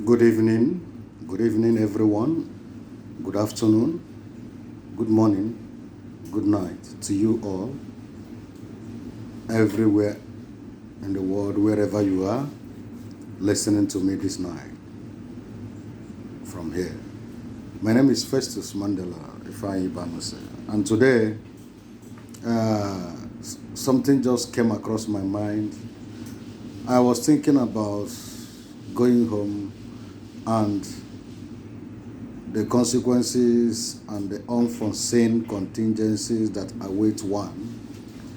Good evening, everyone. Good afternoon, good morning, good night to you all, everywhere in the world, wherever you are, listening to me this night from here. My name is Festus Mandela Ifeanyi Bamose, and today something just came across my mind. I was thinking about going home and the consequences and the unforeseen contingencies that await one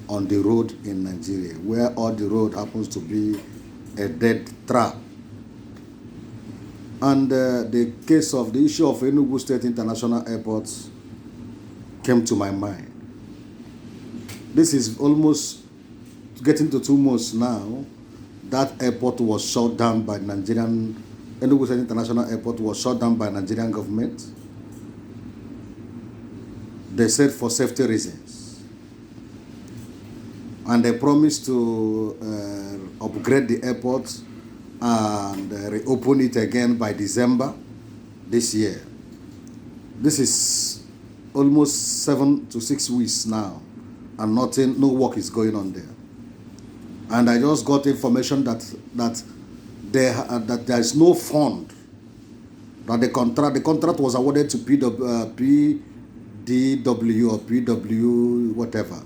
on the road in Nigeria, where all the road happens to be a dead trap. And the case of the issue of Enugu State International Airport came to my mind. This is almost getting to 2 months now. That airport was shut down by Enugu State International Airport was shut down by Nigerian government. They said for safety reasons. And they promised to upgrade the airport and reopen it again by December this year. This is almost 7 to 6 weeks now, and no work is going on there. And I just got information that there is no fund, that the contract was awarded to PDW or PW whatever.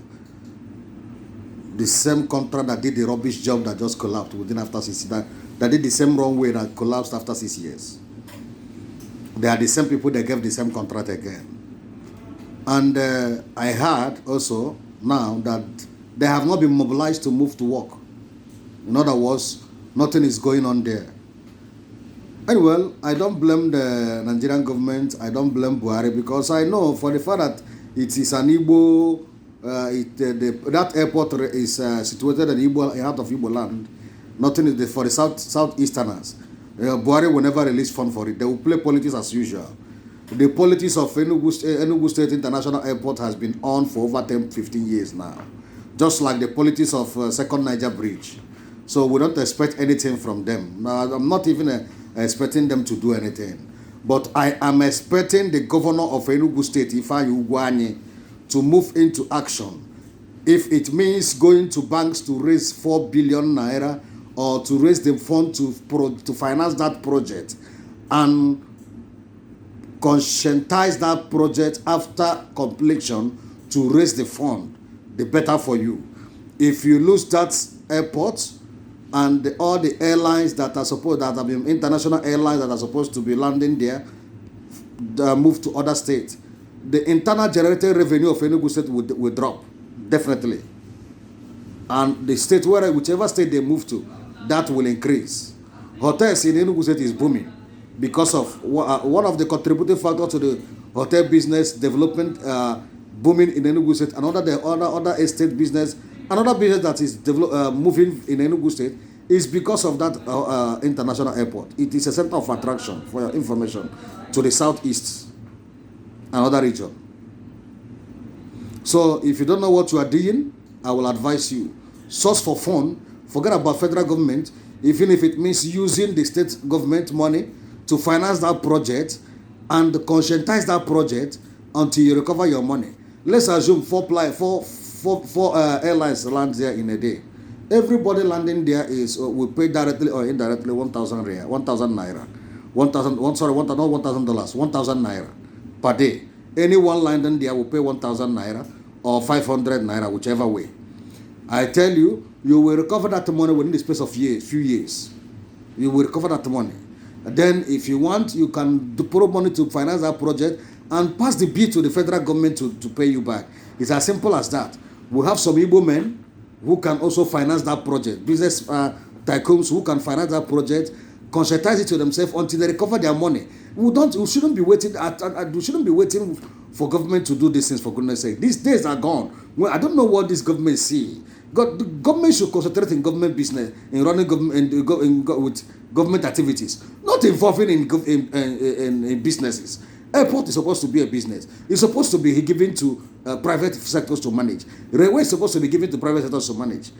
The same contract that did the rubbish job that just collapsed within after 6 years, that did the same runway that collapsed after 6 years. They are the same people that gave the same contract again. And I heard also now that they have not been mobilized to move to work. In other words, nothing is going on there. Anyway, I don't blame the Nigerian government. I don't blame Buhari, because I know for the fact that it is an Igbo, that airport is situated in Igbo, out of Igbo land. Nothing is for the southeasterners. Buhari will never release fund for it. They will play politics as usual. The politics of Enugu State International Airport has been on for over 10-15 years now. Just like the politics of Second Niger Bridge. So we don't expect anything from them. Now, I'm not even expecting them to do anything. But I am expecting the governor of Enugu State, Ifeanyi Ugwuanyi, to move into action. If it means going to banks to raise 4 billion naira or to raise the fund to finance that project and conscientize that project after completion to raise the fund, the better for you. If you lose that airport and all the airlines that have been international airlines that are supposed to be landing there, move to other states, the internal generated revenue of Enugu State will drop, definitely. And the state, whichever state they move to, that will increase. Hotels in Enugu State is booming because of one of the contributing factors to the hotel business development booming in Enugu State. Other estate business, another business that is moving in Enugu State is because of that international airport. It is a center of attraction, for your information, to the southeast and other region. So if you don't know what you are doing, I will advise you. Source for fund, forget about federal government, even if it means using the state government money to finance that project and conscientize that project until you recover your money. Let's assume four airlines land there in a day. Everybody landing there will pay directly or indirectly 1,000 naira, $1,000 per day. Anyone landing there will pay 1,000 naira or 500 naira, whichever way. I tell you, you will recover that money within the space of few years. You will recover that money. And then if you want, you can borrow money to finance that project and pass the bill to the federal government to pay you back. It's as simple as that. We have some Igbo men who can also finance that project. Business tycoons who can finance that project, conscientize it to themselves until they recover their money. We shouldn't be waiting for government to do these things, for goodness sake. These days are gone. Well, I don't know what this government see. The government should concentrate in government business, in running with government activities, not involving in businesses. Airport is supposed to be a business. It's supposed to be given to private sectors to manage. Railway is supposed to be given to private sectors to manage.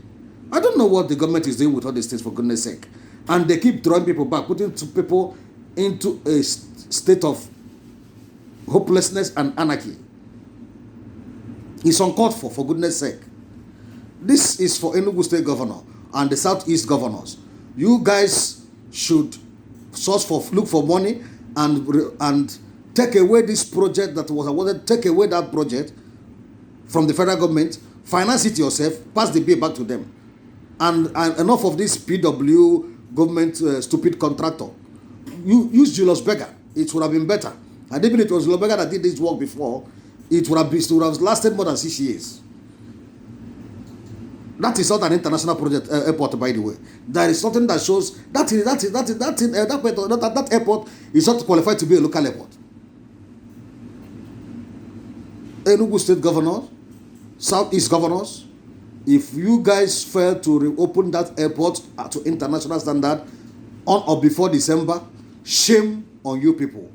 I don't know what the government is doing with all these things, for goodness sake. And they keep drawing people back, putting people into a state of hopelessness and anarchy. It's uncalled for goodness sake. This is for Enugu State Governor and the Southeast governors. You guys should look for money and take away this project that was awarded. Take away that project from the federal government, finance it yourself, pass the bill back to them. And enough of this PW government stupid contractor. You use Julius Berger. It would have been better. And even if it was Julius Berger that did this work before, it would have lasted more than 6 years. That is not an international project airport, by the way. There is something that shows that airport is not qualified to be a local airport. Enugu State governors, Southeast governors, if you guys fail to reopen that airport to international standard on or before December, shame on you people.